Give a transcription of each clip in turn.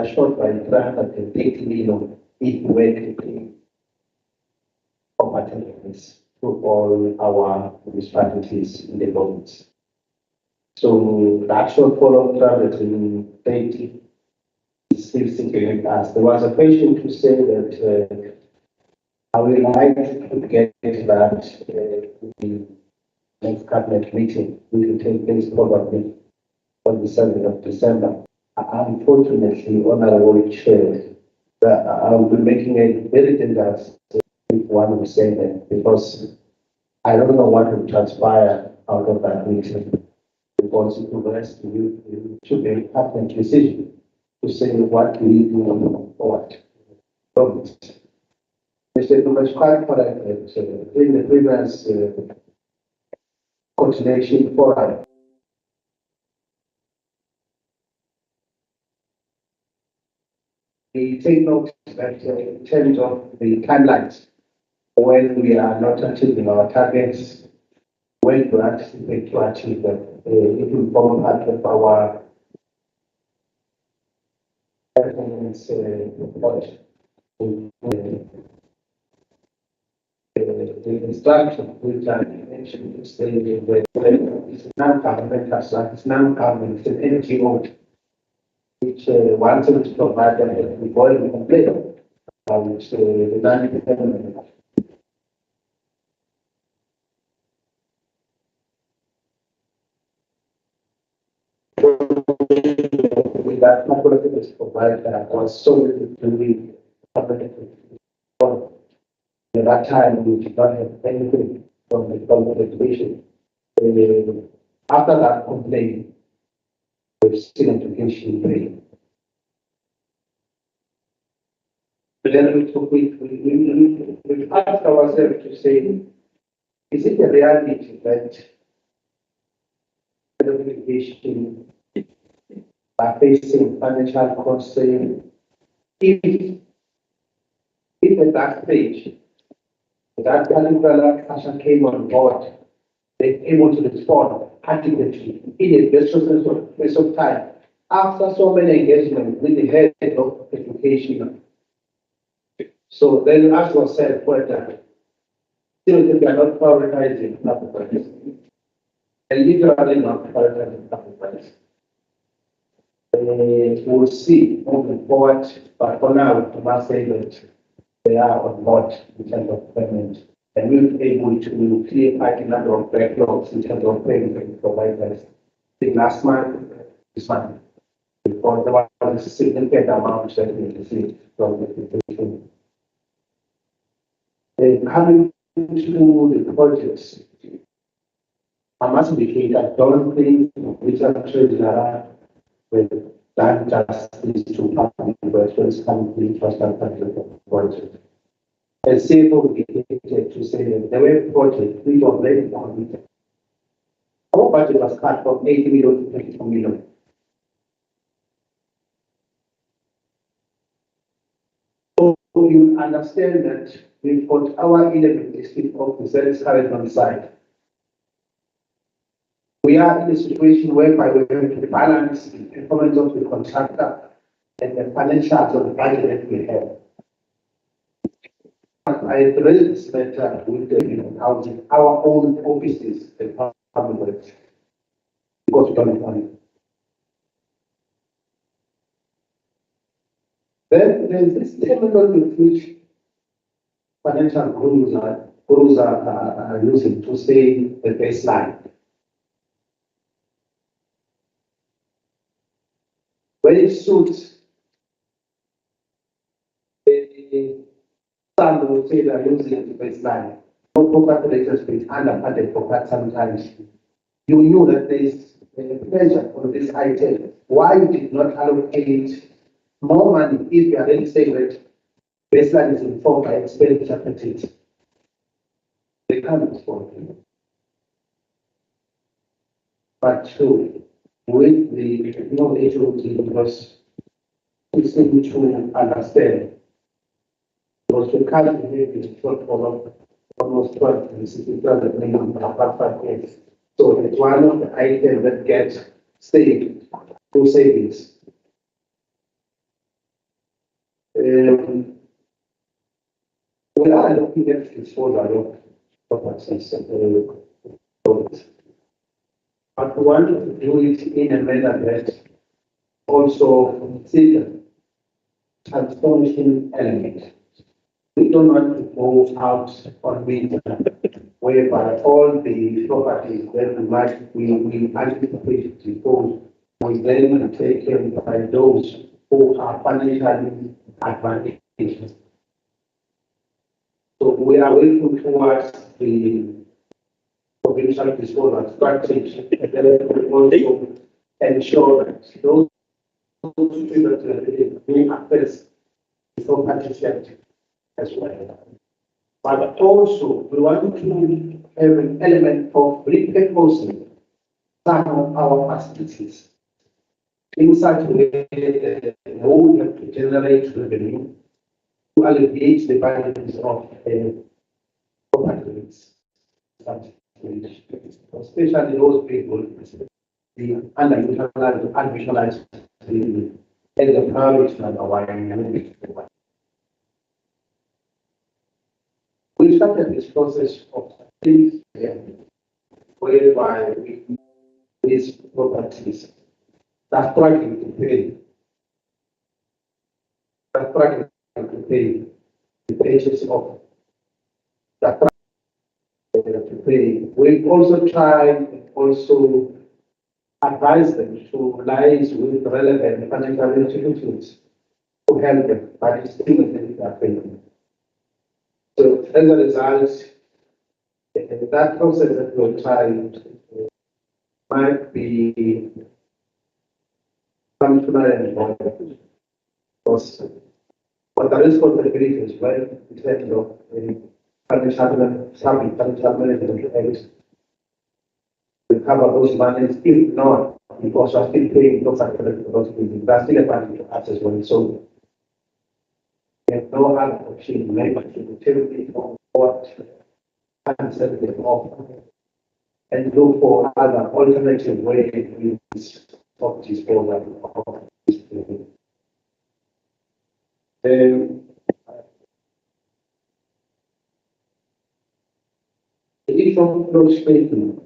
short by 380 million if we were to pay competence to all our municipalities in the province. So the actual follow-up 380 is still sitting with us. There was a question to say that I would like to get that the next cabinet meeting will take place probably on the 7th of December. Unfortunately, Honourable Chair, I will be making a very dangerous if one would say that, because I don't know what will transpire out of that meeting. Because it will rest you to be a cabinet decision to say what we do or what. Mr. Numas, quite correct that in the previous coordination forum, we take note that in terms of the timelines, when we are not achieving our targets, when we anticipate to achieve them, it will form part of our performance report. The instruction which I mentioned is non-governmental, it's non-government, it's an NGO which wanted to provide them with volume complaint, which the non-government. With that, my politics provide was solely to the government. At that time, we did not have anything from the government education. After that complaint, we've seen education pay. Then we asked ourselves to say, is it a reality that education are facing financial constraint? If at that stage, that particular person came on board, they're able to respond adequately in a very short space of time. After so many engagements with the head of education. So then you ask yourself whether still they are not prioritizing sacrifice. And literally not prioritizing sacrifice. We'll see moving forward, but for now, I must say that they are on board in terms of payment, and we'll be able to clear quite a number of backlogs in terms of payment providers. I think last month, this month, because there was a significant amount that we received from the education. Coming to the projects, I must indicate I don't think which treasurer will done justice to public questions coming to infrastructure project. As CFO indicated to say that the way project which was very completed, our budget was cut from 80 million to 22 million. So you understand that we've got our 11 district officers currently on site. We are in a situation whereby we have to balance the performance of the contractor and the financials of the budget that we have. I addressed this matter with the housing, our own offices and public works, because we don't have money. Then there is this terminal with which financial gurus are using to say the baseline. When it suits, some will say they are using the baseline. No calculators with underfunded for quite some time. You knew that there is pressure on this item. Why you did not allocate more money if you are really saying that baseline is informed by expenditure petite? They can't respond. But true, with the HOT, because it's able to understand, because we can't behave in shortfall of almost 12 million per 5 years. So it's one of the items that gets saved through savings. we are looking at disposal of properties, but we want to do it in a manner that also consider transformation element. We don't want to go out on winter whereby all the properties that we anticipate to dispose will then be taken by those who are financially advantaged. So we are working towards the provincial disposal strategy and then we also ensure that those people that we access the property sector as well. But also, we want to have an element of repurposing some of our facilities in such a way that we have to generate revenue to alleviate the burdens of properties, especially those people, the underutilized, unvisualized, and the priority number one. We started this process of things whereby these properties are struggling to pay, the purchase of that to pay. We also try and also advise them to liaise with relevant financial institutions to help them, but it's still a payment. So as a result, that process that we're trying might be functional and important because what the responsibility is well in terms of financial management aids recover those monies. If not, because we're still paying those responsibilities, that's still a part to us as well. So we have no other option maybe to take what answer they offer and look for other alternative ways of disposal of this. The issue of close speaking,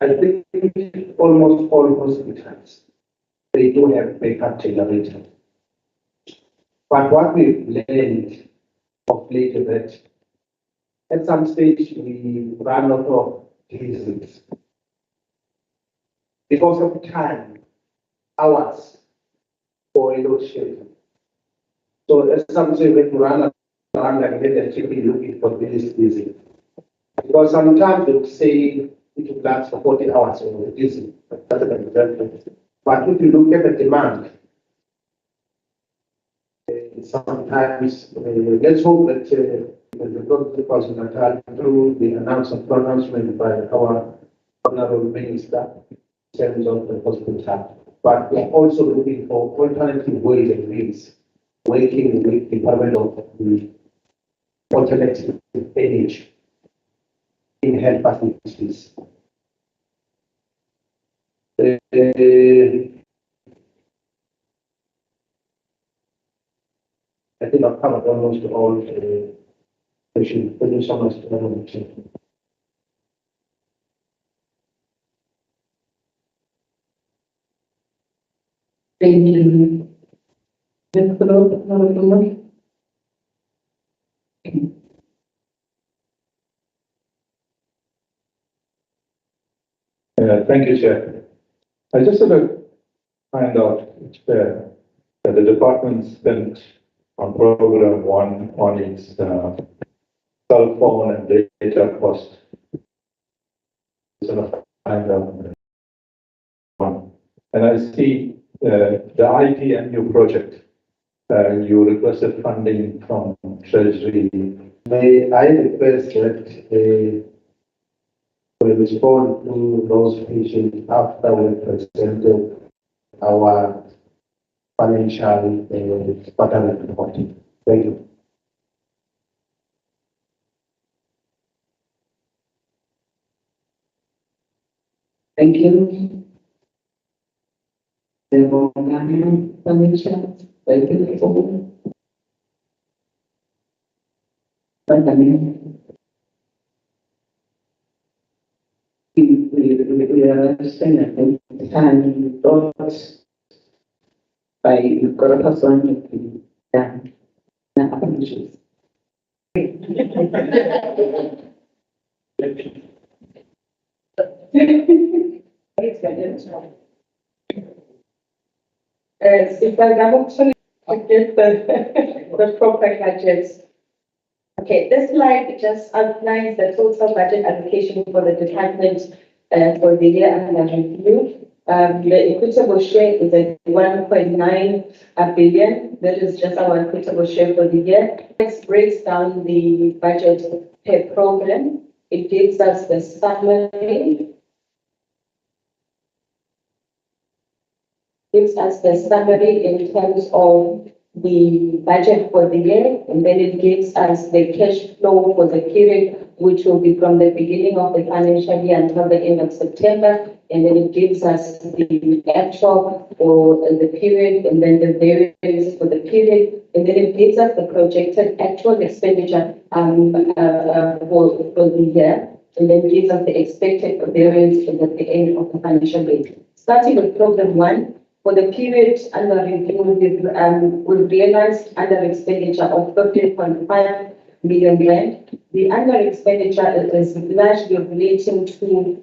I think almost all hospitals, they do have backup generators. But what we've learned of late is that at some stage we run out of diesel because of time, hours for a load shedding. So at some stage we run around like that and keep looking for this diesel. Because sometimes they would say it will last for 40 hours or diesel. But if you look at the demand, sometimes let's hope that the government of KwaZulu-Natal, through the pronouncement by our Honourable Minister in terms of the hospital, but we're also looking for alternative ways and means, working with the Department of the alternative energy in health facilities. I think I've covered almost all the issues. Thank you so much. Thank you. Honourable. Thank you, Chair. I just sort of find out that the department spent on program one on its cell phone and data cost. Sort of find out one. And I see the IPMU project. You requested funding from Treasury. May I request that we respond to those patients after we presented our financial quarterly report. Thank you. Thank you. the Commission, regulatory, fundamental. We are spending time thoughts by Corporation and applications. If I actually get the proper budgets. Okay, this slide just outlines the total budget allocation for the department for the year under review. The equitable share is at 1.9 billion. That is just our equitable share for the year. This breaks down the budget per program. It gives us the summary. Gives us the summary in terms of the budget for the year, and then it gives us the cash flow for the period, which will be from the beginning of the financial year until the end of September, and then it gives us the actual for the period, and then the variance for the period, and then it gives us the projected actual expenditure for the year, and then gives us the expected variance at the end of the financial year. Starting with program 1. For the period under review, we've realized under expenditure of 15.5 million rand. The under expenditure is largely relating to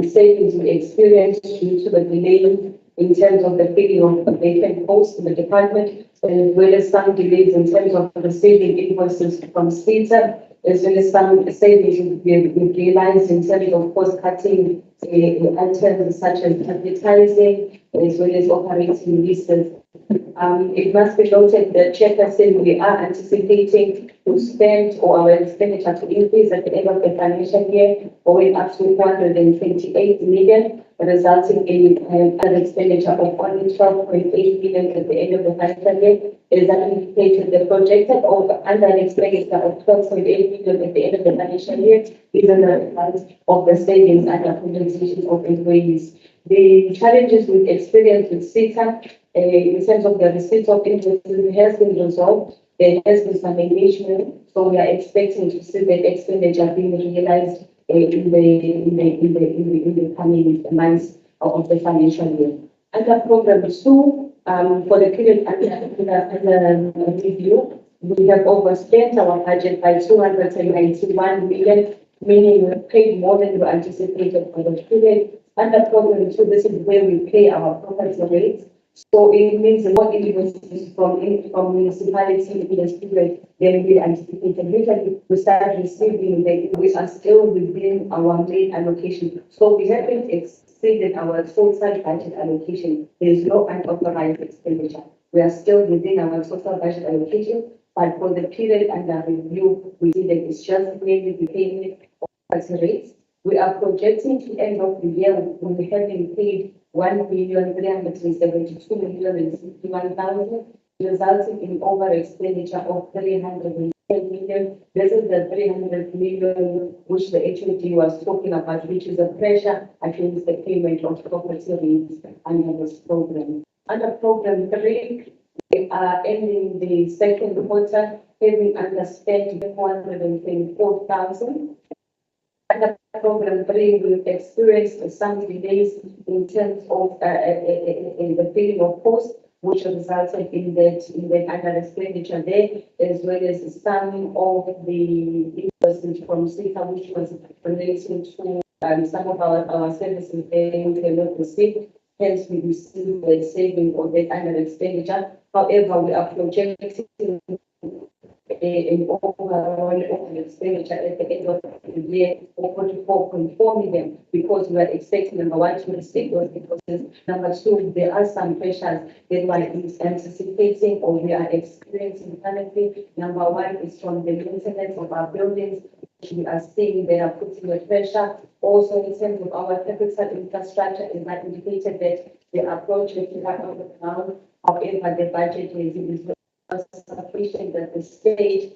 savings we experienced due to the delay in terms of the filling of the vacant posts in the department, as well as some delays in terms of receiving invoices from SETA, as well as some savings we've realized in terms of cost cutting items such as advertising, as well as operating leases. It must be noted that Chairperson, we are anticipating to spend or our expenditure to increase at the end of the financial year, going up to 428 million, resulting in an expenditure of only 12.8 million at the end of the financial year. As I indicated, the projected under an expenditure of 12.8 million at the end of the financial year is an result of the savings and the compensation of employees. The challenges we've experienced with SETA in terms of the receipt of invoices has been resolved. There has been some engagement, so we are expecting to see that expenditure being realized in the coming months of the financial year. Under program 2, for the period under review, we have overspent our budget by 291 million, meaning we paid more than we anticipated for the period. Under program 2, this is where we pay our property rates. So it means more invoices from municipality in this period than we anticipated. Usually we start receiving we are still within our main allocation. So we haven't exceeded our total budget allocation. There is no unauthorized expenditure. We are still within our total budget allocation, but for the period under review, we see that it's just mainly the payment of property rates. We are projecting to end of the year when we have been paid 1,372,061,000, resulting in over expenditure of 310 million. This is the 300 million which the HOD was talking about, which is a pressure against the payment of property rates under this program. Under program 3, we are ending the second quarter having underspent 424,000. Under program 3, we've experienced some delays in terms of in the filling of posts, which resulted in that under expenditure there, as well as some of the invoices from SETA, which was relating to some of our services they cannot receive. Hence, we received the saving of that under expenditure. However, we are projecting an overall expenditure at the end of the year of 44.4 million, because we are expecting number 1 to receive those deposits. Number 2, there are some pressures that we are anticipating or we are experiencing currently. Number 1 is from the maintenance of our buildings, which we are seeing they are putting the pressure. Also, in terms of our capital infrastructure, it might indicated that they are projects right on the ground. However, the budget is sufficient at the stage.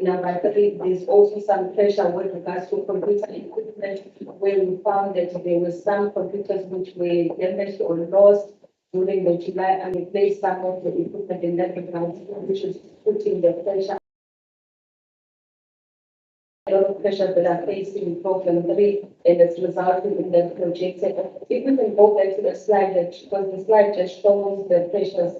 Number 3, there's also some pressure with regards to computer equipment, where we found that there were some computers which were damaged or lost during the July and replace some of the equipment in that regard, which is putting the pressure. A lot of pressure that are facing program 3 and it's resulting in the projected. If we can go back to the slide that, because the slide just shows the pressures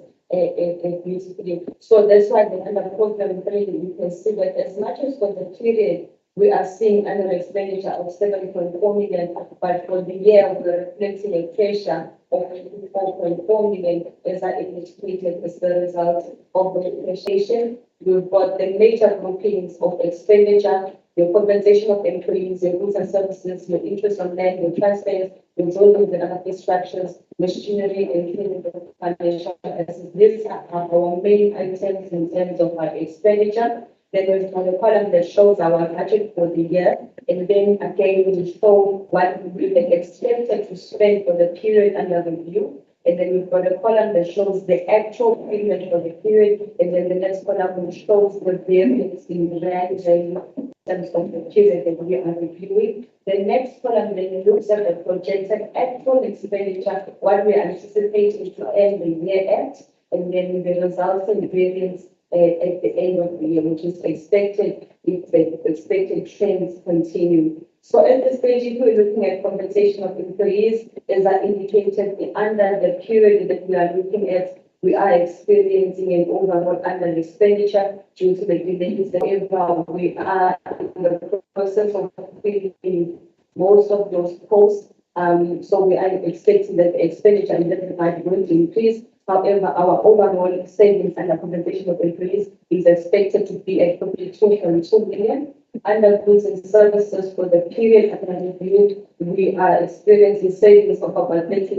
beautifully. So that's why the under program 3, you can see that as much as for the period, we are seeing annual expenditure of 7.4 million, but for the year, we're reflecting a pressure of 4.4 million, as I indicated, as the result of the depreciation. We've got the major groupings of expenditure, your compensation of employees, your goods and services, your interest on land, your transfers, your buildings and other structures, machinery, and clinical financial assets. These are our main items in terms of our expenditure. Then we've got a column that shows our budget for the year, and then again we show what we expected to spend for the period under review. And then we've got a column that shows the actual payment for the period, and then the next column which shows the variance in rand in terms of the period that we are reviewing. The next column then looks at the projected actual expenditure, what we are anticipating to end the year at, and then the resulting variance at the end of the year, which is expected if the expected trends continue. So at this stage, if we're looking at compensation of employees, as I indicated, under the period that we are looking at, we are experiencing an overall under expenditure due to the delays. However, we are in the process of filling most of those posts. So we are expecting that the expenditure in that regard is going to increase. However, our overall savings and compensation of employees is expected to be at 52.2 million. Under goods and services for the period under review, we are experiencing savings of about 30